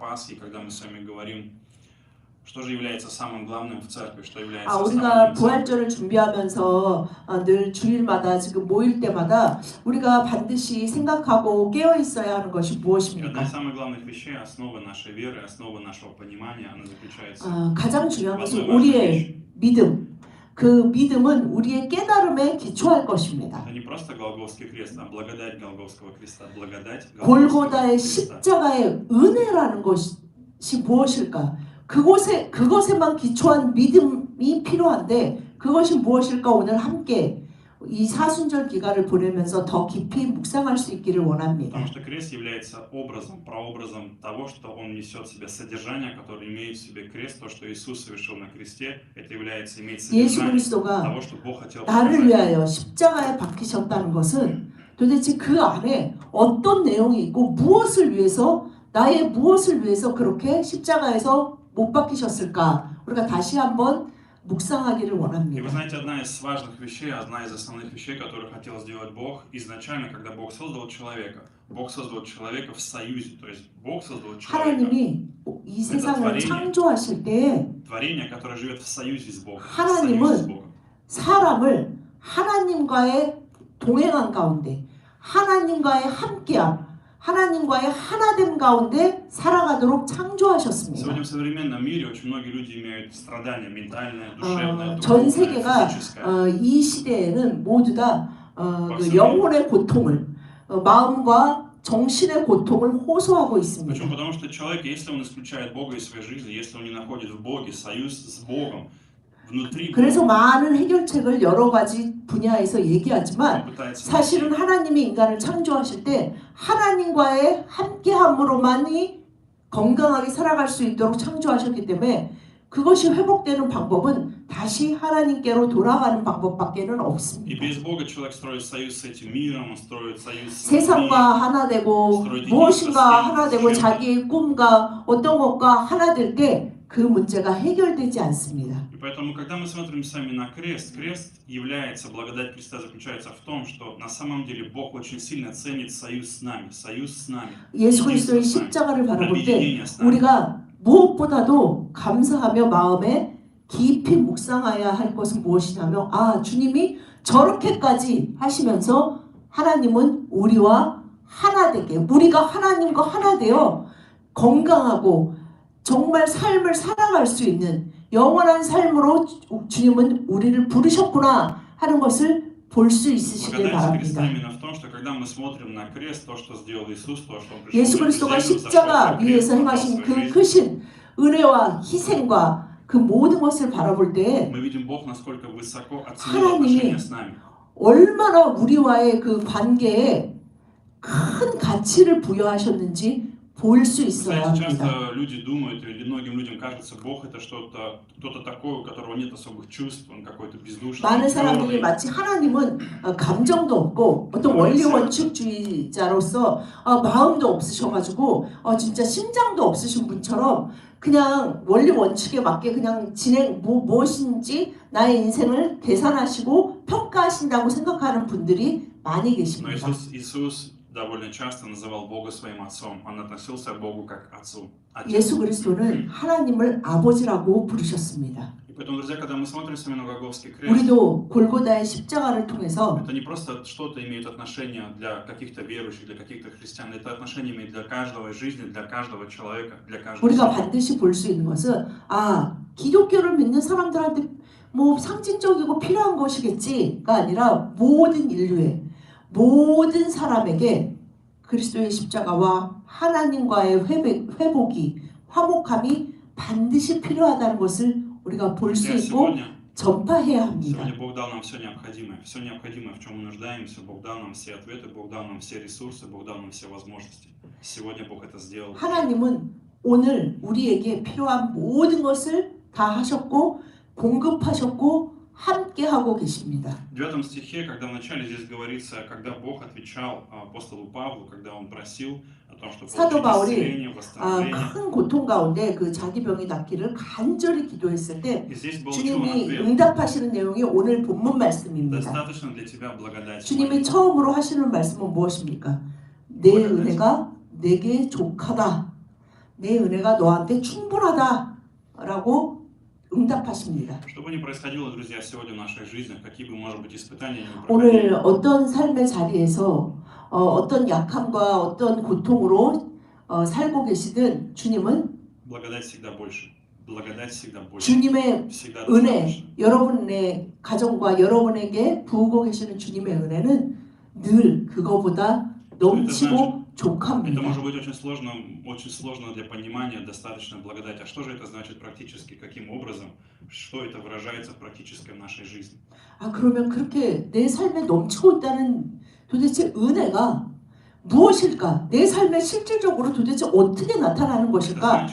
Пасхи, когда мы с вами говорим, что же является самым главным в церкви, что является 우리가 основанием церкви. 부활절을 준비하면서 늘 주일마다 지금 모일 때마다 우리가 반드시 생각하고 깨어 있어야 하는 것이 И одна 무엇입니까? из самых главных вещей, основа нашей веры, основа нашего понимания, она заключается 가장 중요한 в 것은 одной важной 우리의 вещи. 믿음. 그 믿음은 우리의 깨달음에 기초할 것입니다. Это не просто Голгофский крест, а благодать Голгофского креста. Благодать Голгофского 골고다의 креста. 십자가의 은혜라는 것이 무엇일까? 그것에만 기초한 믿음이 필요한데 그것이 무엇일까? 오늘 함께 이 사순절 기간을 보내면서 더 깊이 묵상할 수 있기를 원합니다. Потому что крест является образом, прообразом того, что он несет в себе содержание, которое имеет в себе крест, то, что Иисус совершил на кресте, это является, имеет 예수 содержание 그리스도가 того, что Бог хотел 나를 показать. 위하여 십자가에 박히셨다는 것은 도대체 그 안에 어떤 내용이 있고 무엇을 위해서 나의 무엇을 위해서 그렇게 십자가에서 못 박히셨을까? 우리가 다시 한번 묵상하기를 И вы 원합니다. знаете, одна из важных вещей, одна из основных вещей, которую хотел сделать Бог изначально, когда Бог создал человека в союзе, то есть Бог создал человека, 하나님이 이 세상을 창조하실 때 творение, которое живет в союзе с Богом, 하나님은 사람을 하나님과의 동행한 가운데 하나님과의 함께함 하나님과의 하나됨 가운데 살아가도록 창조하셨습니다. Сегодня в современном мире очень многие люди имеют страдания ментальные, душевные, 전 духовные, 세계가 физическое. 이 시대에는 모두 다 그 영혼의 고통을 마음과 정신의 고통을 호소하고 있습니다. Почему? Потому что человек, если он исключает Бога из своей жизни, если он не находит в Боге союз с Богом, внутри 그래서 Бога, 많은 해결책을 여러 가지 분야에서 얘기하지만 он пытается 사실은 найти. 하나님이 인간을 창조하실 때 하나님과의 함께함으로만이 건강하게 살아갈 수 있도록 창조하셨기 때문에 그것이 회복되는 방법은 다시 하나님께로 돌아가는 방법밖에는 И 없습니다. без Бога человек строит союз с этим миром, он строит союз с 세상과 миром. 하나 되고 무엇인가 하나 되고 자기의 꿈과 어떤 것과 하나 될 때 그 문제가 해결되지 않습니다. И поэтому, когда мы смотрим сами на крест, крест является, благодать креста заключается в том, что на самом деле Бог очень сильно ценит союз с нами, 예수 그리스도의 십자가를 바라볼 때 우리가 무엇보다도 감사하며 마음에 깊이 묵상해야 할 것은 무엇이냐면 주님이 저렇게까지 하시면서 하나님은 우리와 하나 되게 우리가 하나님과 하나 되어 건강하고 정말 삶을 살아갈 수 있는 영원한 삶으로 주님은 우리를 부르셨구나 하는 것을 볼 수 있으시길 바랍니다. 예수 그리스도가 십자가 위에서 행하신 그 크신 은혜와 희생과 그 모든 것을 바라볼 때 하나님이 얼마나 우리와의 그 관계에 큰 가치를 부여하셨는지 볼 수 있어야 합니다. Часто люди думают, или многим людям кажется, Бог это что-то, кто-то такой, у которого нет особых чувств, он какой-то бездушный. 많은 사람들이 마치 하나님은 감정도 없고 어떤 원리 원칙주의자로서 마음도 없으셔가지고 진짜 심장도 없으신 분처럼 그냥 원리 원칙에 맞게 그냥 무엇인지 나의 인생을 계산하시고 평가하신다고 생각하는 분들이 많이 계십니다. довольно часто называл Бога своим отцом. Он относился к Богу как к отцу. 예수 그리스도는 하나님을 아버지라고 부르셨습니다. И поэтому, друзья, когда мы смотрим с вами на Голгофский крест, 우리도 골고다의 십자가를 통해서 это не просто что-то имеет отношение для каких-то верующих, для каких-то христиан. Это отношение имеет для каждого жизни, для каждого человека, для каждого. 우리가 반드시 볼 수 있는 것은 기독교를 믿는 사람들한테 뭐 상징적이고 필요한 것이겠지가 아니라 모든 인류의 모든 사람에게 그리스도의 십자가와 하나님과의 회복이 화목함이 반드시 필요하다는 것을 우리가 볼 수 있고 전파해야 합니다. Сегодня Бог дал нам все необходимое, в чем мы нуждаемся. Бог дал нам все ответы, Бог дал нам все ресурсы, Бог дал нам все возможности. Сегодня Бог это сделал. 하나님은 오늘 우리에게 필요한 모든 것을 다 하셨고 공급하셨고 함께 하고 계십니다. В 9 стихе, когда вначале здесь говорится, когда Бог отвечал апостолу Павлу, когда он просил о том, что 사도 바울이 исцеление, восстановление. 큰 고통 가운데 그 자기 병이 낫기를 간절히 기도했을 때 И здесь был 주님이 ответ. 응답하시는 내용이 오늘 본문 말씀입니다. Достаточно для тебя благодати 주님이 моей. 처음으로 하시는 말씀은 무엇입니까? 내 은혜가 내게 족하다. 내 은혜가 너한테 충분하다라고 응답하십니다. Что бы ни происходило, друзья, сегодня в нашей жизни, какие бы, может быть, испытания ни 오늘 проходили, 어떤 삶의 자리에서 어떤 약함과 어떤 고통으로 살고 계시든 주님은 благодать всегда больше. Благодать всегда больше. 주님의 Всегда 은혜, достаточно. 여러분의 가정과 여러분에게 부으고 계시는 주님의 은혜는 늘 그거보다 넘치고 Это 족합니다. может быть очень сложно для понимания, достаточно благодать. А что же это значит практически? Каким образом? Что это выражается в практической нашей жизни? 아, 그러면 그렇게 내 삶에 넘치고 있다는 도대체 은혜가 무엇일까? 내 삶에 실질적으로 도대체 어떻게 나타나는 Это 것일까?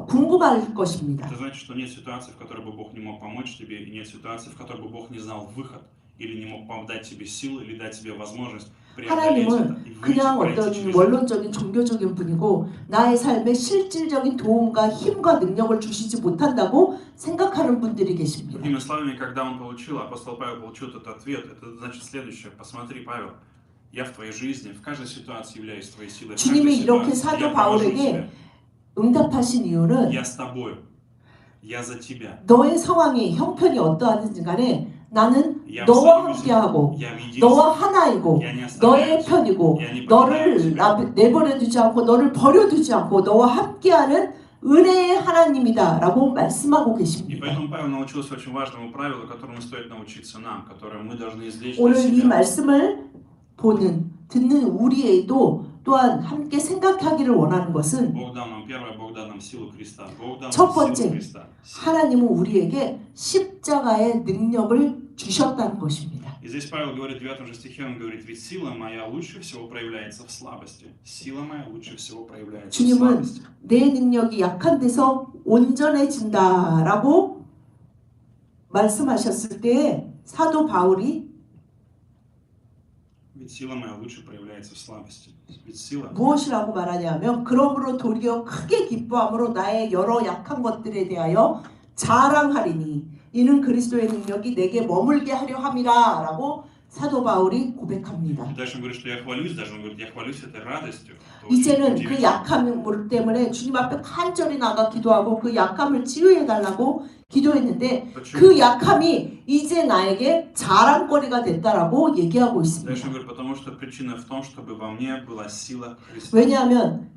궁금할 것입니다. значит, что нет ситуации, в которой бы Бог не мог помочь тебе, и нет ситуации, в которой бы Бог не знал выход, или не мог дать тебе силу, или дать тебе возможность преодолеть это 하나님은 и выйти, 그냥 пройти 어떤 через это. 원론적인 종교적인 분이고 나의 삶에 실질적인 도움과 힘과 능력을 주시지 못한다고 생각하는 분들이 계십니다. Другими словами, когда апостол Павел получил этот ответ, это значит следующее. Посмотри, Павел, я в твоей жизни, в каждой ситуации являюсь твоей силой. В каждой 주님이 이렇게 ситуации 사도 я провожу 바울에게 тебя. 응답하신 이유는 Я с тобою. Я за тебя. 너의 상황이 형편이 어떠하든지 간에 나는 Я в 너와 союзе. 함께하고 Я в единстве. 너와 하나이고 Я не 너의 оставляю тебя. 편이고 Я не покидаю 너를 тебя. 내버려두지 않고 너를 버려두지 않고 너와 함께하는 은혜의 하나님이다라고 말씀하고 И 계십니다. поэтому Павел научился очень важному правилу, которому стоит научиться нам, которое мы должны извлечь для 오늘 이 себя. 말씀을 듣는 우리에도 또한 함께 생각하기를 원하는 것은 Бог дал нам первое, Бог дал нам силу Христа. Бог дал 첫 нам 번째, силу Христа. 하나님은 우리에게 십자가의 능력을 주셨다는 것입니다. И здесь Павел говорит, в 9 же стихе, он говорит, ведь сила моя лучше всего проявляется в слабости. Сила моя лучше всего проявляется в 주님은 слабости. 내 능력이 약한 데서 온전해진다라고 말씀하셨을 때 사도 바울이 Ведь сила моя лучше проявляется в слабости. Ведь сила 무엇이라고 말하냐면 그러므로 도리어 크게 기뻐함으로 나의 여러 약한 것들에 대하여 자랑하리니 이는 그리스도의 능력이 내게 머물게 하려 함이라 라고 사도 바울이 고백합니다. И дальше он говорит, что я хвалюсь, даже он говорит, я хвалюсь этой радостью. Это очень 이제는 그 удивительно. 약함 때문에 주님 앞에 간절히 나가 기도하고 그 약함을 치유해 달라고 기도했는데 Почему? 그 약함이 이제 나에게 자랑거리가 됐다라고 얘기하고 Дальше 있습니다. он говорит, потому что причина в том, чтобы во мне была сила Христа. 왜냐하면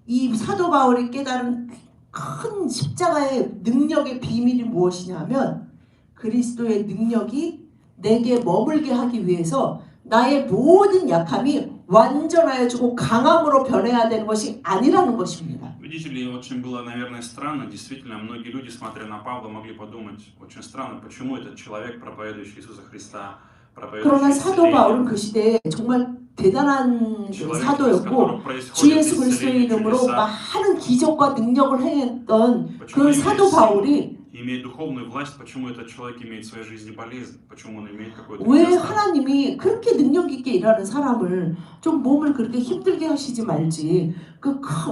이 사도 바울이 깨달은 큰 십자가의 능력의 비밀이 무엇이냐면 그리스도의 능력이 내게 머물게 하기 위해서 나의 모든 약함이 완전하여지고 강함으로 변해야 되는 것이 아니라는 것입니다. Видите ли, очень было, наверное, странно. Действительно, многие люди, смотря на Павла, могли подумать, очень странно, почему этот человек, проповедующий Иисуса Христа, 그러나 проповедующий 사도 바울은 исцеление, 그 시대에 정말 대단한 человек, из 사도였고 которого 주 происходит 예수 그리스도의 исцеление, 이름으로 чудеса, 많은 기적과 능력을 행했던 почему 그 имея 사도 силу, 바울이 имеет духовную власть, почему этот человек имеет в своей жизни болезнь, почему он имеет какой-то 왜 недостаток. 하나님이 그렇게 능력 있게 일하는 사람을 좀 몸을 그렇게 힘들게 하시지 말지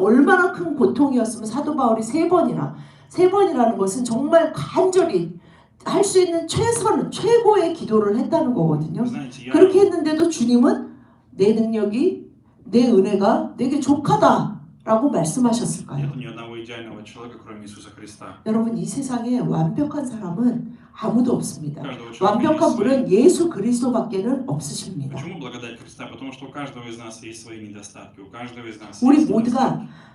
얼마나 큰 고통이었으면 사도 바울이 세 번이라는 것은 정말 간절히 할 수 있는 최고의 기도를 했다는 거거든요. Вы знаете, 그렇게 했는데도 주님은 내 능력이 내 은혜가 내게 족하다라고 말씀하셨을까요? нет ни одного идеального человека, кроме Иисуса Христа. 여러분 이 세상에 완벽한 사람은 아무도 없습니다. У каждого человека есть 완벽한 свои. 분은 예수 그리스도밖에는 없으십니다. Почему благодать Христа? Потому что у каждого из нас есть свои недостатки, у каждого из нас 우리 есть 모두가 недостатки.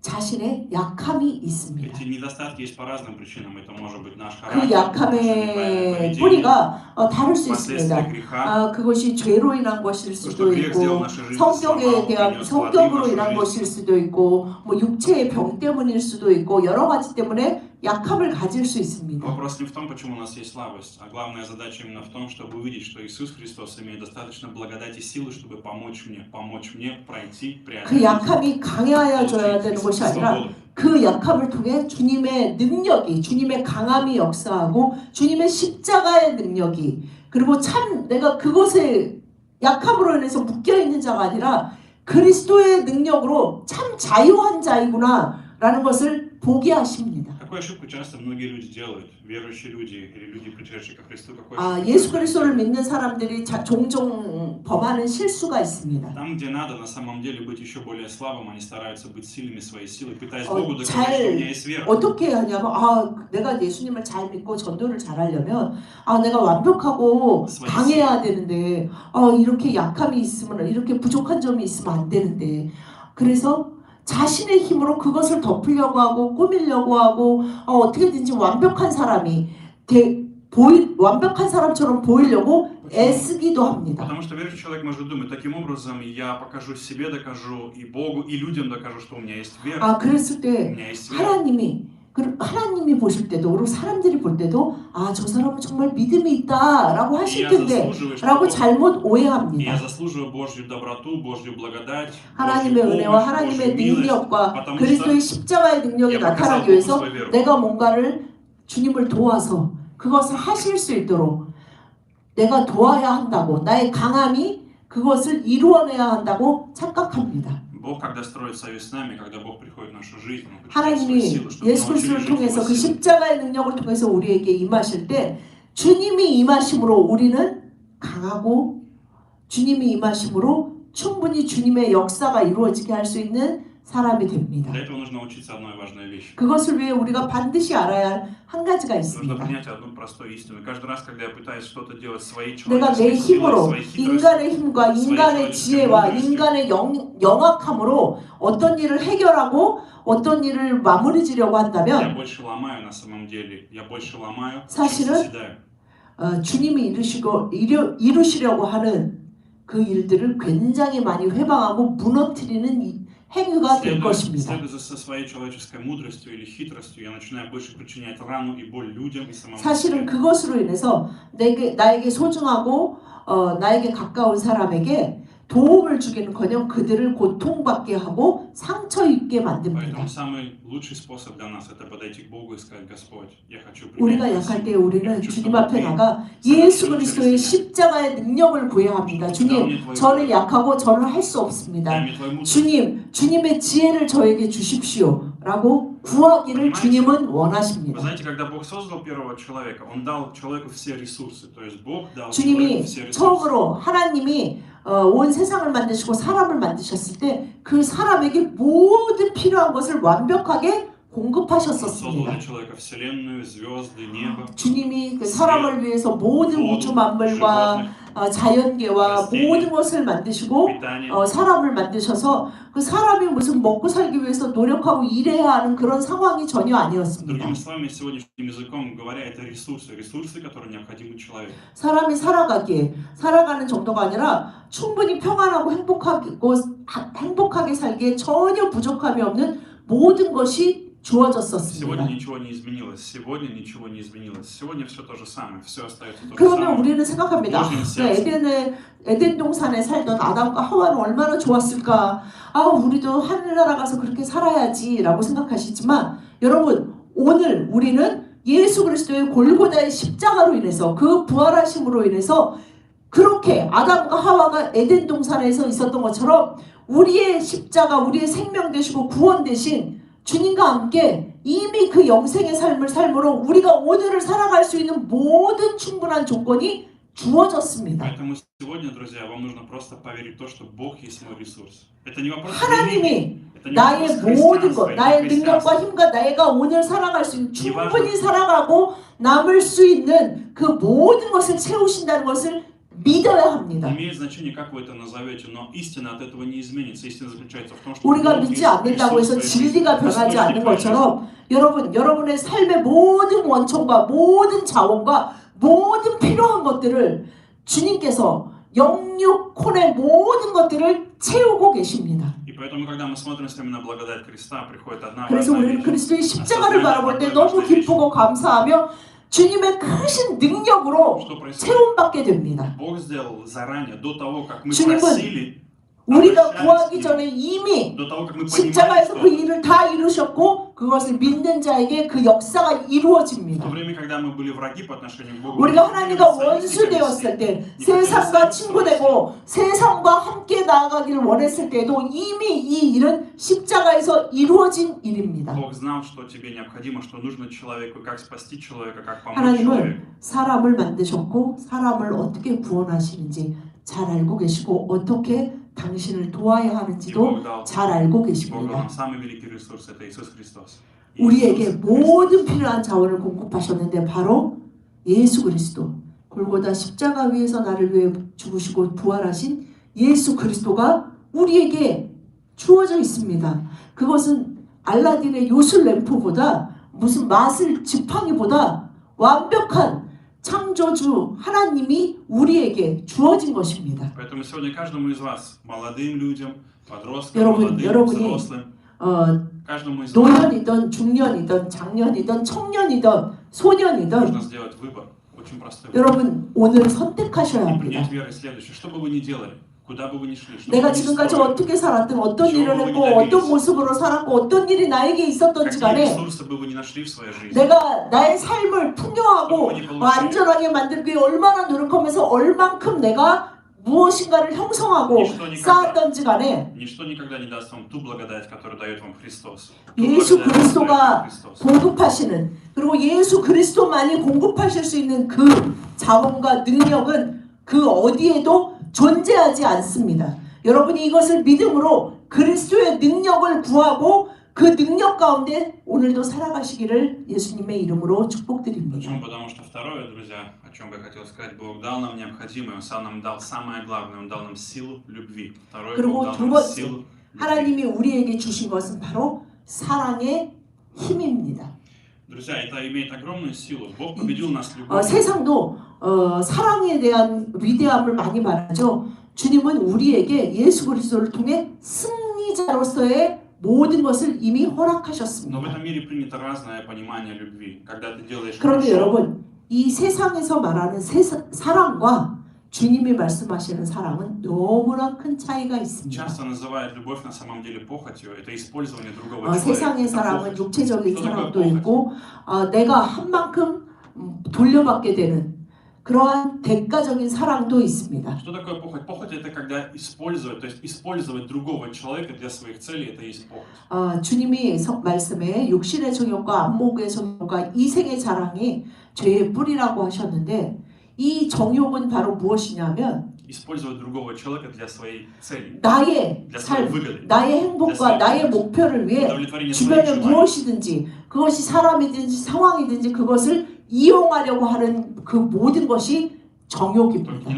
자신의 약함이 있습니다. Эти недостатки есть по разным причинам. Это может быть наш 그 характер, наше 약함의 неправильное поведение, 뿌리가 다를 수 последствия 있습니다. греха, 그것이 죄로 인한 것일 то, 수도 что грех сделал 있고 нашу жизнь, 성격에 сломал, 대한 принес 성격으로 плоды в 인한 нашу 것일 жизнь. 수도 있고 뭐 육체의 병 때문일 수도 있고 여러 가지 때문에 약함을 가질 수 있습니다. Вопрос не в том, почему у нас есть слабость, а главная задача именно в том, чтобы увидеть, что Иисус Христос имеет достаточно благодати и силы, чтобы помочь мне пройти, 그 преодолеть, 약함이 강해져야 되는 것이 아니라 свободу. 그 약함을 통해 주님의 능력이 주님의 강함이 역사하고 주님의 십자가의 능력이 그리고 참 내가 그것에 약함으로 인해서 묶여 있는 자가 아니라 그리스도의 능력으로 참 자유한 자이구나 라는 것을 보게 하십니다. Какую ошибку часто многие люди делают, верующие люди или люди, пришедшие ко Христу, какую 아, ошибку 예수 часто 그리스도를 делают? 믿는 사람들이 종종 범하는 실수가 있습니다. Там, где надо на самом деле быть еще более слабым, они стараются быть сильными своей силой, пытаясь 어, Богу доказать, что у меня 잘 есть вера. 어떻게 하냐면 내가 예수님을 잘 믿고 전도를 잘 하려면 내가 완벽하고 강해야 되는데 이렇게 약함이 있으면 이렇게 부족한 점이 있으면 안 되는데 그래서 자신의 힘으로 그것을 덮으려고 하고 꾸미려고 하고 어떻게든지 완벽한 사람이 완벽한 사람처럼 보이려고 애쓰기도 합니다. Потому что верующий человек может думать, таким образом я покажу себе, докажу и Богу, и людям докажу, что у меня есть вера. 그랬을 У 때 меня есть вера. 하나님이 보실 때도 그리고 사람들이 볼 때도 저 사람은 정말 믿음이 있다라고 И 하실 я 텐데 заслуживаю, что 라고 Бог- 잘못 и я 오해합니다. заслуживаю Божью доброту, Божью благодать, 하나님의 Божью 은혜와 помощь, 하나님의 Божью милость, 능력과 потому 그리스도의 что 십자가의 능력이 я показал 나타나기 Богу 위해서 свою веру. 내가 뭔가를 주님을 도와서 그것을 하실 수 있도록 내가 도와야 한다고 나의 강함이 그것을 이루어내야 한다고 착각합니다. Бог, когда строит союз с нами, когда Бог приходит в нашу жизнь, Он подчиняет свою 하나님이 силу, чтобы мы 예수 научились 그리스도를 жить 통해서 Его 그 силой. 십자가의 능력을 통해서 우리에게 임하실 때 주님이 임하심으로 우리는 강하고 주님이 임하심으로 충분히 주님의 역사가 이루어지게 할 수 있는 사람이 됩니다. Для этого нужно научиться одной важной вещи. 그것을 위해 우리가 반드시 알아야 할 한 가지가 Нужно 있습니다. принять одну простую истину. Каждый раз, когда я пытаюсь что-то делать своей 내가 내 человеческой силой, 힘으로 своей хитростью, 인간의 힘과 인간의 지혜와 인간의 영악함으로 어떤 일을 해결하고 어떤 일을 마무리 지려고 я 한다면 больше ломаю на самом деле. Я больше ломаю, чем 사실은 созидаю. 주님이 이루시려고 하는 그 일들을 굉장히 많이 회방하고 무너뜨리는 행위가 될 것입니다. Следуя за своей человеческой мудростью или хитростью, я начинаю больше причинять рану и боль людям и самому 사실은 себе. 그것으로 인해서 나에게 소중하고 나에게 가까운 사람에게 도움을 주기는커녕 그들을 고통받게 하고 상처 입게 만듭니다. Поэтому самый лучший способ для нас это подойти к Богу и сказать: Господь, я хочу 우리가 принять 약할 때 силу. 우리는 Я хочу, 주님 чтобы 앞에 ты 나가 예수 그리스도의 십자가의 능력을 구해야 합니다. 주님, 저는 약하고 저는 할 수 없습니다. дай мне твою мудрость. 주님의 지혜를 저에게 주십시오. 라고 구하기를 주님은 Вы 원하십니다. знаете, когда Бог создал первого человека, Он дал человеку все ресурсы. То есть Бог дал человеку 주님이 все ресурсы. 처음으로 하나님이 온 세상을 만드시고 사람을 만드셨을 때 그 사람에게 모든 필요한 것을 완벽하게 Он создал 공급하셨었습니다. для человека вселенную, звезды, небо, 주님이 그 사람을 위해서 모든 우주 воду, 만물과 животных, 자연계와 rastения, 모든 것을 만드시고 питание. 사람을 만드셔서 그 사람이 무슨 먹고 살기 위해서 노력하고 일해야 하는 그런 상황이 전혀 아니었습니다. Другими словами, сегодняшним языком говоря, это ресурсы, которые необходимы человеку. 사람이 살아가는 정도가 아니라 충분히 평안하고 행복하게 살기에 전혀 부족함이 없는 모든 것이 주어졌었습니다. Сегодня ничего не изменилось. Сегодня все то же самое. Все остается то же 그러면 самое. 우리는 생각합니다. 에덴 동산에 살던 아담과 하와는 얼마나 좋았을까. 우리도 하늘나라 가서 그렇게 살아야지라고 생각하시지만 여러분, 오늘 우리는 예수 그리스도의 골고다의 십자가로 인해서 그 부활하심으로 인해서 그렇게 아담과 하와가 에덴 동산에서 있었던 것처럼 우리의 십자가, 우리의 생명 되시고 구원 되신 주님과 함께 이미 그 영생의 삶을 삶으로 우리가 오늘을 살아갈 수 있는 모든 충분한 조건이 주어졌습니다. Поэтому сегодня, друзья, вам нужно просто поверить в то, что Бог есть мой ресурс. Это не вопрос 하나님이 религии, это не 나의 вопрос 모든 것, христианства, 나의 это не 능력과 христианство. 힘과 내가 오늘 살아갈 수 있는 충분히 살아가고 남을 수 있는 그 모든 것을 채우신다는 것을 믿어야 합니다. Не имеет значения, как вы это назовете, но истина от этого не изменится. Истина заключается в том, что 우리가 Бог 믿지 есть 않는다고 해서 ресурс твоей 진리가 жизни, 변하지 않는 источник твоей жизни. 것처럼 여러분의 삶의 모든 원천과 모든 자원과 모든 필요한 것들을 주님께서 영육혼의 모든 것들을 채우고 계십니다. И поэтому, когда мы смотрим с вами на благодать Христа, приходит одна 그래서 важная 우리는 вещь. 그리스도의 십자가를 바라볼 때 너무 기쁘고 감사하며 주님의 크신 능력으로 Что происходит? 채움받게 됩니다. Бог сделал заранее, до того, как мы 주님은 просили, 우리가 구하기 전에 이미 십자가에서 그 일을 다 이루셨고 그것을 믿는 자에게 그 역사가 이루어집니다. 우리가 하나님과 원수 되었을 때 세상과 친구 되고 세상과 함께 나아가기를 원했을 때도 이미 이 일은 십자가에서 이루어진 일입니다. 하나님은 사람을 만드셨고 사람을 어떻게 구원하시는지 잘 알고 계시고 어떻게 당신을 도와야 하는지도 잘 알고 계십니다. 우리에게 모든 필요한 자원을 공급하셨는데 바로 예수 그리스도 골고다 십자가 위에서 나를 위해 죽으시고 부활하신 예수 그리스도가 우리에게 주어져 있습니다. 그것은 알라딘의 요술 램프보다 무슨 마술 지팡이보다 완벽한 창조주 하나님이 우리에게 주어진 것입니다. 여러분이 노년이든 중년이든 장년이든 청년이든 소년이든 여러분 오늘 선택하셔야 합니다. 내가 지금까지 어떻게 살았든 어떤 일을 했고 어떤 모습으로 살았고 어떤 일이 나에게 있었던지 간에 내가 나의 삶을 풍요하고 안전하게 만들기 위해 얼마나 노력하면서 얼만큼 내가 무엇인가를 형성하고 쌓았던지 간에 예수 그리스도가 공급하시는 그리고 예수 그리스도만이 공급하실 수 있는 그 자원과 능력은 그 어디에도 존재하지 않습니다. 여러분이 이것을 믿음으로 그리스도의 능력을 구하고 그 능력 가운데 오늘도 살아가시기를 예수님의 이름으로 축복드립니다. Потому что второе, друзья, о чем я хотел сказать, Бог дал нам необходимое, Он сам нам дал самое главное, Он дал нам силу любви. Второе, 그리고 Бог 두 дал нам 번째 силу любви. 하나님이 우리에게 주신 것은 바로 사랑의 힘입니다. Друзья, это имеет огромную силу. Бог победил нас любовью. 세상도 사랑에 대한 위대함을 많이 말하죠. 주님은 우리에게 예수 그리스도를 통해 승리자로서의 모든 것을 이미 허락하셨습니다. 그런데 여러분, 이 세상에서 말하는 사랑과 주님이 말씀하시는 사랑은 너무나 큰 차이가 있습니다. 세상의 사랑은 육체적인 사랑도 있고 내가 한 만큼 돌려받게 되는 그러한 대가적인 사랑도 있습니다. Что такое похоть? Похоть это когда использовать, то есть использовать другого человека для своих целей, это и есть похоть. 주님이 말씀에 육신의 정욕과 안목의 정욕과 이생의 자랑이 죄의 뿌리라고 하셨는데 이 정욕은 바로 무엇이냐면 использовать другого человека для своей цели. 나의 삶, 나의 행복과 나의 목표를 위해 주변에 무엇이든지 그것이 사람이든지 상황이든지 그것을 이용하려고 하는 그 모든 것이 정욕입니다.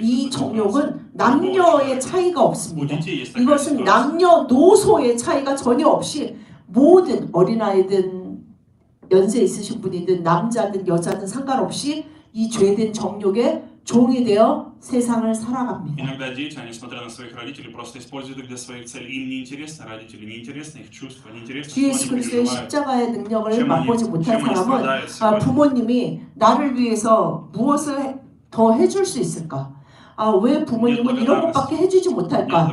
이 정욕은 남녀의 차이가 없습니다. 이것은 남녀노소의 차이가 전혀 없이 모든 어린아이든 연세 있으신 분이든 남자든 여자든 상관없이 이 죄된 정욕에 종이 되어 세상을 살아갑니다. Иногда дети, несмотря на своих родителей, просто используют их для своих целей. Им не интересны родители, не интересны их чувства, не интересно, что они 예수 그리스도의 переживают. 십자가의 능력을 맛보지 못한 사람은 부모님이 나를 위해서 무엇을 더 해줄 수 있을까? 왜 부모님은 이런 것밖에 해주지 못할까?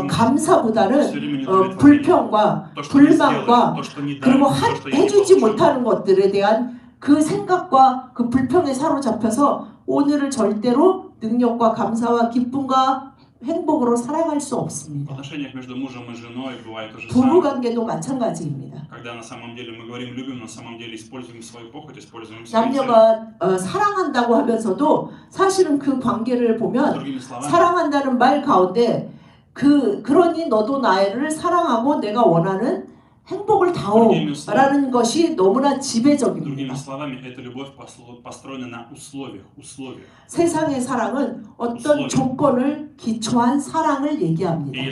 감사보다는 불평과 불만과 그리고 해주지 못하는 것들에 대한 그 생각과 그 불평에 사로잡혀서 오늘을 절대로 능력과 감사와 기쁨과 행복으로 살아갈 수 없습니다. 부부관계도 마찬가지입니다. 남녀가 사랑한다고 하면서도 사실은 그 관계를 보면 사랑한다는 말 가운데 그러니 너도 나를 사랑하고 내가 원하는 행복을 다오라는 것이 너무나 지배적입니다. 세상의 사랑은 어떤 조건을 기초한 사랑을 얘기합니다.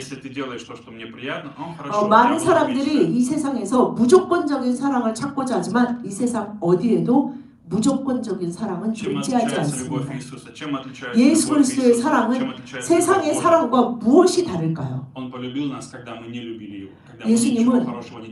많은 사람들이 이 세상에서 무조건적인 사랑을 찾고자 하지만 이 세상 어디에도 무조건적인 사랑은 존재하지 않습니다. 예수 그리스도의 사랑은 세상의 사랑과 무엇이 다를까요? 예수님은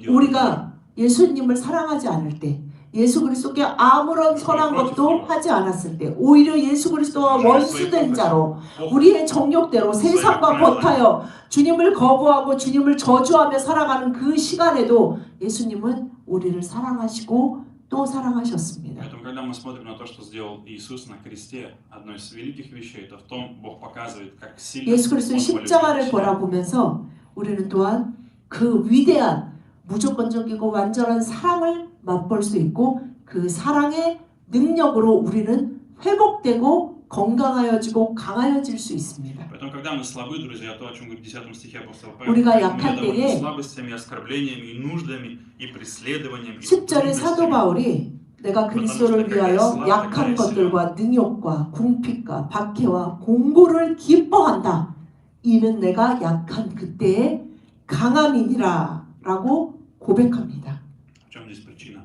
우리가 예수님을 사랑하지 않을 때 예수 그리스도께 아무런 선한 것도 하지 않았을 때 오히려 예수 그리스도와 원수된 자로 우리의 정욕대로 세상과 버타여 주님을 거부하고 주님을 저주하며 살아가는 그 시간에도 예수님은 우리를 사랑하시고 또 사랑하셨습니다. Поэтому, когда мы смотрим на то, что сделал Иисус на кресте, одно из великих вещей, то в том Бог показывает, как сильно 예수 그리스도의 십자가를 바라보면서 우리는 또한 그 위대한 무조건적이고 완전한 사랑을 맛볼 수 있고 그 사랑의 능력으로 우리는 회복되고 건강하여지고 강하여질 수 있습니다. Поэтому, когда мы слабы, друзья, то, о чем говорит в 10 стихе апостол Павел, 우리가 약할 довольны 때에 слабостями, оскорблениями и нуждами, и преследованием, и 10절에 사도 трудностями. 바울이 내가 그리스도를 위하여 약한 것들과 능욕과 궁핍과 박해와 공고를 기뻐한다. 이는 내가 약한 그때의 강함이니라 라고 고백합니다. В чем здесь причина?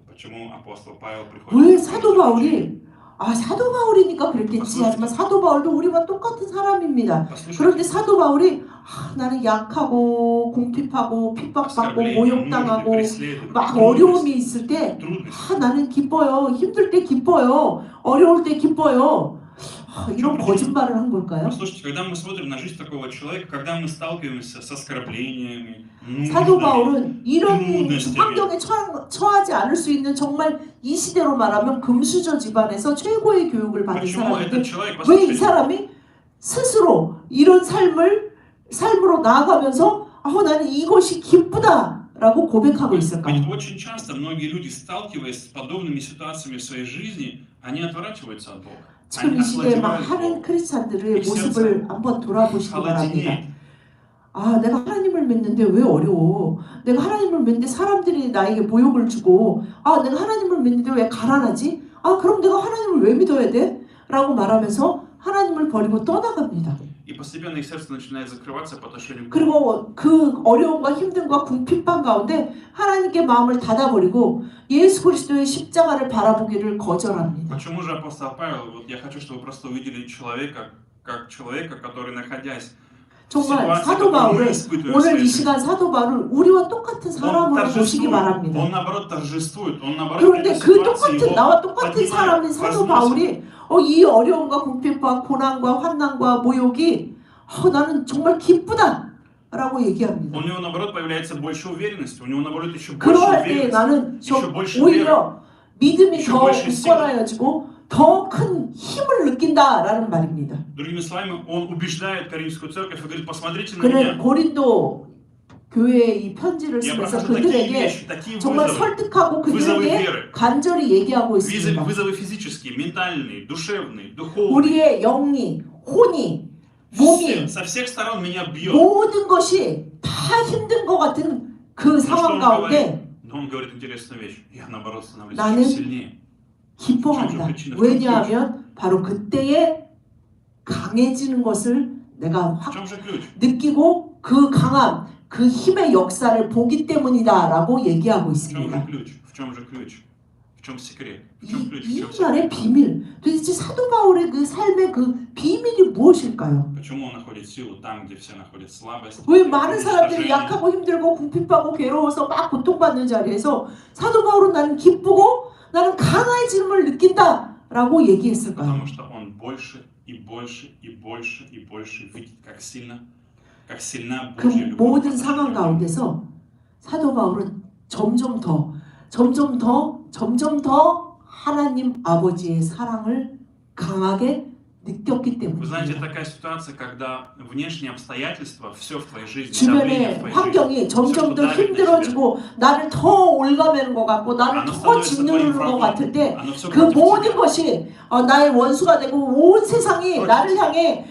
Почему апостол Павел 왜 приходит? 사도 바울이 사도 바울이니까 그랬겠지 하지만 사도 바울도 우리와 똑같은 사람입니다. 그런데 사도 바울이 나는 약하고 공핍하고 핍박받고 모욕당하고 막 어려움이 있을 때 나는 기뻐요. 힘들 때 기뻐요. 어려울 때 기뻐요. 이런 거짓말을 한 걸까요? Слушайте, когда мы смотрим на жизнь такого человека, когда мы сталкиваемся с оскорблениями, 사도 нуждами, 바울은 이런 환경에 처하지 않을 수 있는 정말 이 시대로 말하면 금수저 집안에서 최고의 교육을 받은 почему 사람인데 этот человек, 왜 이 послушайте, 사람이 스스로 이런 삶으로 나아가면서 나는 이것이 기쁘다라고 고백하고 있을까요? ведь очень часто многие люди, сталкиваясь с подобными ситуациями в своей жизни, они отворачиваются от Бога. 지금 이 시대에 많은 크리스찬들의 모습을 한번 돌아보시기 바랍니다. 내가 하나님을 믿는데 왜 어려워? 내가 하나님을 믿는데 사람들이 나에게 모욕을 주고 내가 하나님을 믿는데 왜 가난하지? 그럼 내가 하나님을 왜 믿어야 돼? 라고 말하면서 하나님을 버리고 떠나갑니다. И постепенно их сердце начинает закрываться по отношению к Богу. 그리고 그 어려움과 힘듦과 궁핍한 가운데 하나님께 마음을 닫아버리고 예수 그리스도의 십자가를 바라보기를 거절합니다. Почему же апостол Павел, вот я хочу, чтобы вы просто увидели человека, как человека, который, находясь 정말 사도 바울을 오늘 이 시간 사도 바울을 우리와 똑같은 사람으로 보시기 바랍니다. Он наоборот торжествует, он наоборот 그런데 그 똑같은 나와 똑같은 사람인 사도 바울이 이 어려움과 궁핍과 고난과 환난과 모욕이 나는 정말 기쁘다라고 얘기합니다. У него наоборот появляется больше уверенности, у него наоборот еще больше 그러할 때 уверенности, 나는 еще больше веры. 오히려 믿음이 더 굳건해지고 더 큰 힘을 느낀다라는 말입니다. Другими словами, он убеждает Коринфскую церковь и говорит: посмотрите на 그는 меня. 고린도 교회에 이 편지를 Я 쓰면서 прохожу такие 그들에게 вещи, такие 정말 вызовы, 설득하고 그들에게 간절히 얘기하고 있습니다. вызовы физические, ментальные, душевные, духовные. 우리의 영이, 혼이, 몸이 Со всех сторон меня бьет. 모든 것이 다 힘든 것 같은 그 상황 가운데 Но он говорит интересную вещь. Я наоборот становлюсь 나는 еще сильнее. 기뻐한다. 왜냐하면 바로 그때에 강해지는 것을 내가 В чем же ключ? 느끼고 그 강함, 그 힘의 역사를 보기 때문이다라고 얘기하고 В чем 있습니다. же ключ? В чем же ключ? В чем секрет? В чем ключ? В 이 чем 말의 секрет? 비밀, 도대체 사도 바울의 그 삶의 그 비밀이 무엇일까요? Почему он находит силу там, где все находят слабость? 왜 많은 사람들이 уничтожение? 약하고 힘들고 궁핍하고 괴로워서 막 고통받는 자리에서 사도 바울은 나는 기쁘고 나는 강해짐을 느낀다라고 얘기했을까요? Потому что он больше и больше и больше и больше видит, как сильна 그 Божья любовь. 모든 상황 가운데서 사도 바울은 점점 더 하나님 아버지의 사랑을 강하게 느꼈기 Вы знаете, 때문입니다. такая ситуация, когда внешние обстоятельства, все в твоей жизни, давление 주변의 в твоей 환경이 жизни, 점점 더 힘들어지고 나를 더 올가매는 것 같고 나를 더 짓누르는 것 같을 때 그 모든 것이 나의 원수가 되고 온 세상이 나를 향해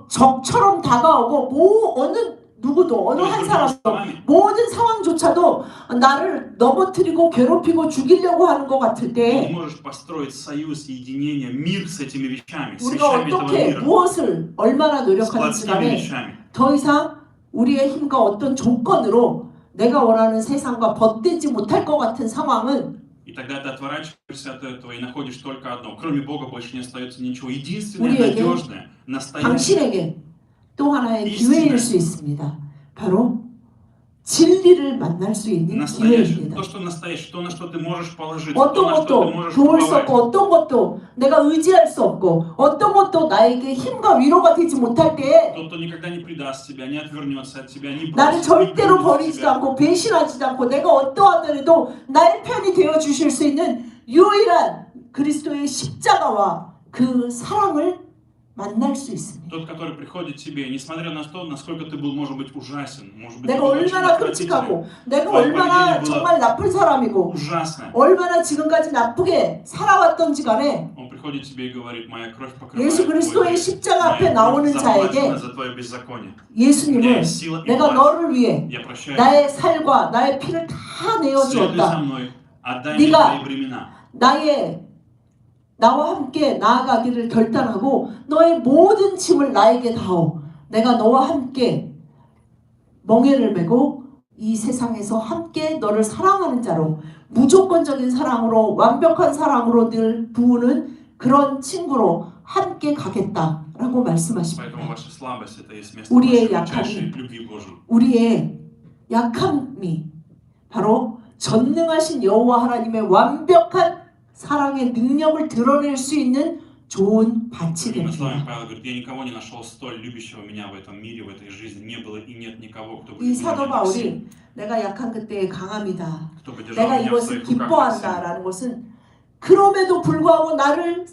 적처럼 다가오고 어느 누구도 어느 한 사람도 모든 상황조차도 나를 넘어뜨리고 괴롭히고 죽이려고 하는 것 같을 Ты 때 можешь построить союз, единение, мир с этими вещами, с 우리가 вещами этого 어떻게 мира, 무엇을 얼마나 с 노력하는지 плотскими 간에 вещами. 더 이상 우리의 힘과 어떤 조건으로 내가 원하는 세상과 벗대지 못할 것 같은 상황은 И тогда ты отворачиваешься от этого и находишь только одно. Кроме Бога больше не остается ничего. Единственное 우리에게, надежное, настоящее. 당신에게 또 하나의 기회일 수 있습니다. 바로 진리를 만날 수 있는 Настоящее, 기회입니다. то, что настоящее, то, на что ты можешь положиться, то, 어떤 на что ты 것도 можешь 도울 수 없고 уповать. 어떤 것도 내가 의지할 수 없고 어떤 것도 나에게 힘과 위로가 되지 못할 때에 Тот, кто никогда не предаст тебя, не отвернется от тебя, не 나를 бросит, не 절대로 бросит 버리지도 тебя. 않고 배신하지도 않고 내가 어떠하더라도 나의 편이 되어 주실 수 있는 유일한 그리스도의 십자가와 그 사랑을 만날 수 있습니다. Тот, который приходит к тебе, несмотря на то, насколько ты был, может быть, ужасен, может быть, ты 내가 был очень 얼마나 отвратителен, 끔찍하고 내가 твое 얼마나 поведение было 정말 나쁜 사람이고 ужасное. 얼마나 지금까지 나쁘게 살아왔던지 간에 Он приходит к тебе и говорит: моя кровь покрывает 예수 твой 그리스도의 грех, 십자가 앞에 моя 나오는 кровь 자에게 заплачена за твое беззаконие. У меня 예수님은 есть сила и 내가 власть. 너를 위해 Я прощаю. 나의 살과 나의 피를 다 Следуй за 내어주었다. мной, отдай мне 네가 твои бремена. 나와 함께 나아가기를 결단하고 너의 모든 짐을 나에게 다오. 내가 너와 함께 멍에를 메고 이 세상에서 함께 너를 사랑하는 자로 무조건적인 사랑으로 완벽한 사랑으로 늘 부으는 그런 친구로 함께 가겠다라고 Поэтому 말씀하십니다. ваша слабость это есть место 우리의 вашей величайшей 약함이 любви Божьей. 우리의 약함이 바로 전능하신 여호와 하나님의 완벽한 사랑의 능력을 드러낼 수 있는 좋은 밭이 Другими словами, 됩니다. Павел говорит: я никого не нашел столь любящего меня в этом мире, в этой жизни. Не было и нет никого, кто бы 이 любил 사도 меня как сильно, 바울이 내가 약한 그때의 강함이다. кто бы держал 내가 меня в 이것을 своих руках как сильно. 기뻐한다라는 것은 그럼에도 불구하고 나를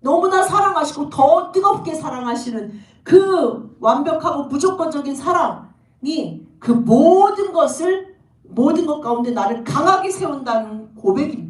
너무나 사랑하시고 더 뜨겁게 사랑하시는 그 완벽하고 무조건적인 사랑이 그 모든 것 가운데 나를 강하게 세운다는 고백입니다.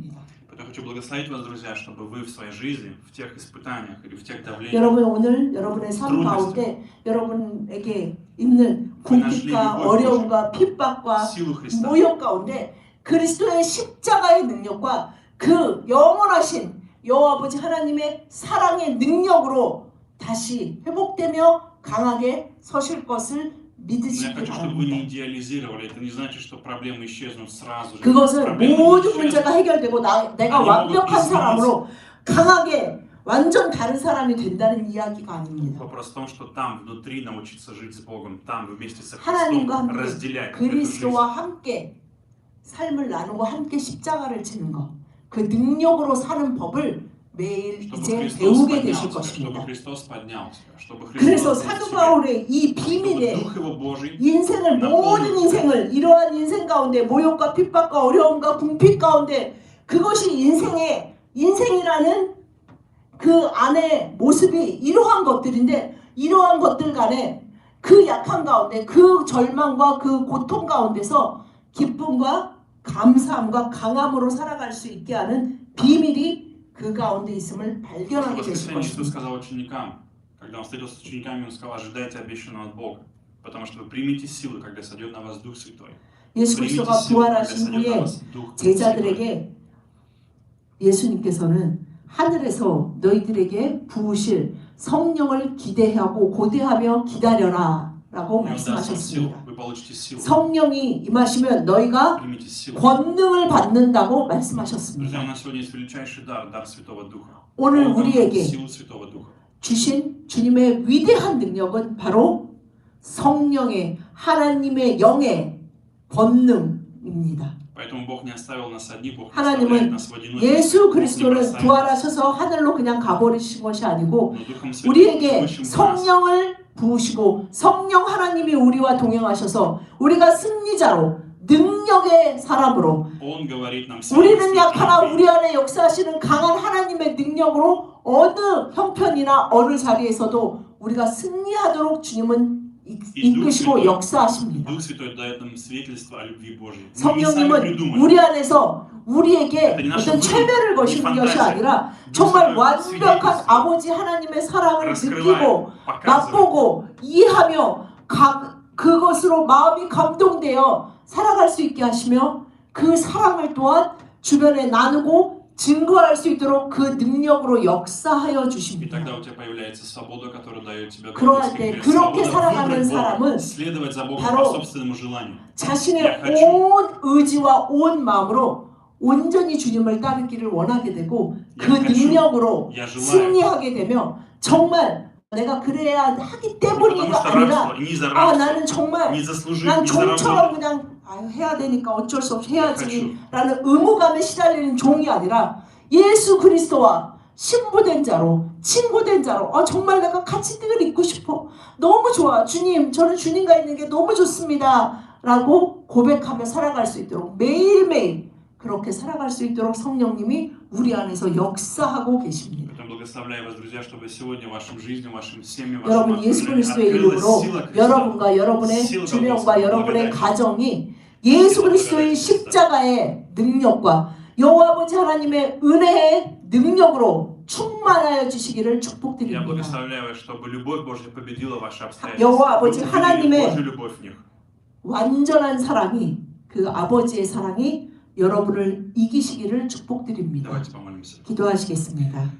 Я хочу благословить вас, друзья, чтобы вы в своей жизни, в тех испытаниях или в тех давлениях, 여러분 오늘 여러분의 삶 가운데 여러분에게 있는 궁핍과 어려움과 핍박과 силу Христа, 모욕 가운데 그리스도의 십자가의 능력과 그 영원하신 여호와 아버지 하나님의 사랑의 능력으로 다시 회복되며 강하게 서실 것을 Но я 믿으시기 хочу, чтобы вы 바랍니다. не идеализировали. Это не значит, что проблемы исчезнут сразу же. 그것은 Проблемы не 모든 исчезнут. 문제가 해결되고 내가 완벽한 사람으로 강하게 완전 다른 사람이 된다는 이야기가 아닙니다. Вопрос в том, что там внутри научиться жить с Богом, там вместе со 하나님과 Христом 함께 разделять эту жизнь. 그리스도와 함께 삶을 나누고 함께 십자가를 지는 것, 그 능력으로 사는 법을 매일 Чтобы 이제 Христос 배우게 поднял 되실 тебя, чтобы 것입니다. Христос поднял тебя, чтобы 그래서 Христос 사도 сделал тебя, 바울의 이 чтобы 비밀의 Дух Его Божий 인생을 나쁜 모든 인생을 이러한 인생 가운데 모욕과 핍박과 어려움과 궁핍 가운데 그것이 인생이라는 그 안의 모습이 이러한 것들인데 이러한 것들 간에 그 약한 가운데 그 절망과 그 고통 가운데서 기쁨과 감사함과 강함으로 살아갈 수 있게 하는 비밀이 그 가운데 있음을 В 발견하게 되실 воскресенье Иисус 것입니다. сказал ученикам, когда Он встретился с учениками, Он сказал: ожидайте обещанного от Бога, потому что вы примете силу, когда сойдет на вас Дух Святой. 예수 Примите 그리스도가 силу, когда 부활하신 сойдет на 후에 вас Дух Святой. 제자들에게 예수님께서는 하늘에서 너희들에게 부으실 성령을 기대하고 고대하며 기다려라 라고 И Он даст вам силу, 말씀하셨습니다. вы получите силу, 성령이 임하시면 너희가 примите силу. 권능을 받는다고 Друзья, у 말씀하셨습니다. нас сегодня есть величайший дар, дар Святого Духа. 오늘 Он дает 우리에게 силу Святого Духа. 주신 주님의 위대한 능력은 바로 성령의 하나님의 영의 권능입니다. Поэтому Бог не оставил нас одних, Бог не 하나님은 оставляет нас в одиночестве. 예수 Бог не 그리스도를 бросает нас. 부활하셔서 하늘로 그냥 가버리신 것이 아니고 Но Духом Святым, 우리에게 живущим в нас, 성령을 부으시고 성령 하나님이 우리와 동행하셔서 우리가 승리자로 능력의 사람으로 Он говорит нам, 우리는 약하나 свидетельствуйте 우리 안에 역사하시는 강한 하나님의 능력으로 어느 형편이나 어느 자리에서도 우리가 승리하도록 주님은 이끄시고 역사하십니다. Дух Святой дает нам свидетельство о любви Божьей. Мы не сами 성령님은 придумали. 우리 안에서 우리에게 어떤 체면을 거시는 것이 아니라 정말 완벽한 아버지 하나님의 사랑을 느끼고 показывает. 맛보고 이해하며 그것으로 마음이 감동되어 살아갈 수 있게 하시며 그 사랑을 또한 주변에 나누고 증거할 수 있도록 그 능력으로 역사하여 И 주십니다. тогда у тебя появляется свобода, которая дает тебе 그러할 때 그렇게 살아가는 사람은 следовать за Богом 바로 по собственному желанию. 자신의 온 의지와 온 마음으로 온전히 주님을 따르기를 원하게 되고 그 능력으로 승리하게 되며 정말 내가 그래야 하기 Не потому 때문이가 что 아니라 рабство, не из-за 아 рабства, 나는 정말 не заслужив, 난 не 종처럼 заработав. 그냥 아유 해야 되니까 어쩔 수 없이 Я хочу. 해야지라는 의무감에 시달리는 종이 아니라 예수 그리스도와 신부된 자로 친구된 자로 정말 내가 같이 늘 있고 싶어. 너무 좋아. 주님 저는 주님과 있는 게 너무 좋습니다. 라고 고백하며 살아갈 수 있도록 매일매일 그렇게 살아갈 수 있도록 성령님이 우리 안에서 역사하고 계십니다. Поэтому благословляю вас, друзья, чтобы сегодня в вашем жизни, в вашем семье, в 여러분 вашем 예수 окружении 그리스도의 открылась 이름으로 сила Христа. 여러분과 여러분의 Сила 주명과 Господа, 여러분의 благодать. 가정이 예수 그리스도의 십자가의 능력과 여호와 아버지 하나님의 은혜의 능력으로 충만하여 주시기를 Я 축복드립니다. благословляю, чтобы любовь Божья победила ваши обстоятельства. 여호와 아버지 Вы увидели 하나님의 Божью любовь в них. 완전한 사랑이 그 아버지의 사랑이 여러분을 이기시기를 축복드립니다. Давайте помолимся. 기도하시겠습니다.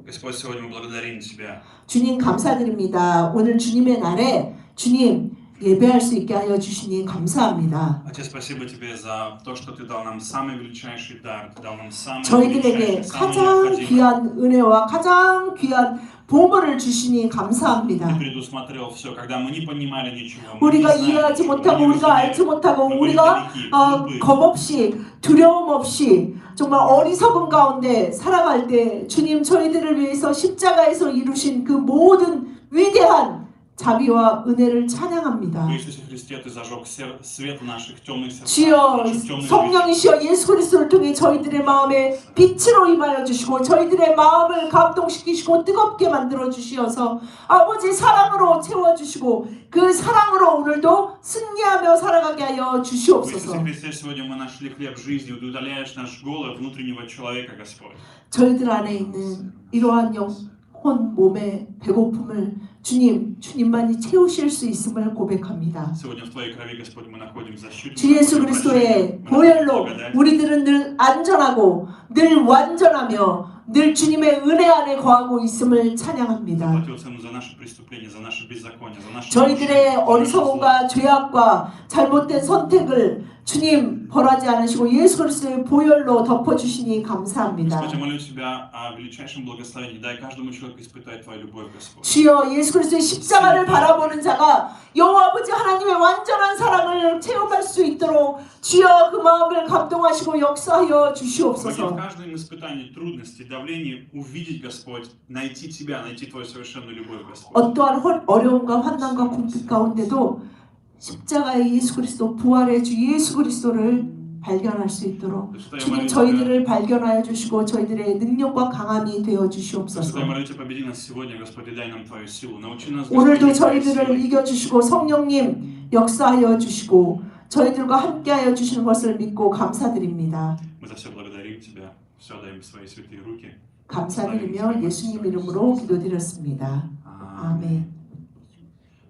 Господь, сегодня мы благодарим Тебя. 주님 감사드립니다. 오늘 주님의 날에 주님 예배할 수 있게 하여 주시니 감사합니다. Отец, спасибо Тебе за то, что Ты дал нам самый величайший дар, Ты дал нам самый 저희들에게 величайший, самый 가장 необходимый. 귀한 은혜와 가장 귀한 보물을 주시니 감사합니다. Ты предусмотрел все, когда мы не понимали ничего. Мы 우리가 не знали 이해하지 ничего, 못하고 мы не 우리가 알지 разумели. 못하고 Мы были 우리가 далеки, глупы. 겁없이 두려움 없이 정말 어리석은 가운데 살아갈 때 주님 저희들을 위해서 십자가에서 이루신 그 모든 위대한 자비와 은혜를 찬양합니다. В Иисусе Христе Ты зажег свет в наших темных сердцах, 주여 в наших темных жизнях. 성령이시여 예수 그리스도를 통해 저희들의 마음에 빛으로 임하여 주시고 저희들의 마음을 감동시키시고 뜨겁게 만들어 주시어서 아버지 사랑으로 채워주시고 그 사랑으로 오늘도 승리하며 살아가게 하여 В 주시옵소서. Иисусе Христе сегодня мы нашли хлеб жизни, Ты удаляешь наш голод внутреннего человека, Господь. 저희들 안에 있는 이러한 영혼 몸의 배고픔을 주님만이 채우실 수 있음을 고백합니다. Сегодня в Твоей крови, Господь, мы находим защиту. 주 예수 그리스도의 보혈로 우리들은 늘 안전하고 늘 완전하며 늘 주님의 은혜 안에 거하고 있음을 찬양합니다. Заплатил цену за наши преступления, за наши беззакония, за наши 저희들의 어리석음과 죄악과 잘못된 선택을 주님 벌하지 않으시고 예수 그리스도의 보혈로 덮어주시니 감사합니다. Господь, я молю Тебя о величайшем благословении. Дай каждому человеку испытать Твою любовь, Господь. 주여 예수 그리스도의 십자가를 바라보는 자가 여호와 아버지 하나님의 완전한 사랑을 체험할 수 있도록 주여 그 마음을 감동하시고 역사하여 Помоги в 주시옵소서. каждом испытании, трудности, давлении увидеть, Господь, найти Тебя, найти Твою совершенную любовь, Господь. 어떠한 어려움과 환난과 궁핍 가운데도 십자가의 예수 그리스도 부활의 주 예수 그리스도를 발견할 수 있도록 주님 저희들을 발견하여 주시고 저희들의 능력과 강함이 되어 주시옵소서. Я молю Тебя, победи нас сегодня, Господь, и дай нам Твою силу. Научи нас, 오늘도 Господь, Твоей 저희들을 силой. 이겨주시고 성령님 역사하여 주시고 저희들과 함께하여 주시는 것을 믿고 감사드립니다. Мы за все благодарим Тебя, все даем в Свои святые руки. 감사드리며 예수님 이름으로 기도드렸습니다. 아멘.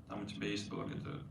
Там у тебя есть было какое-то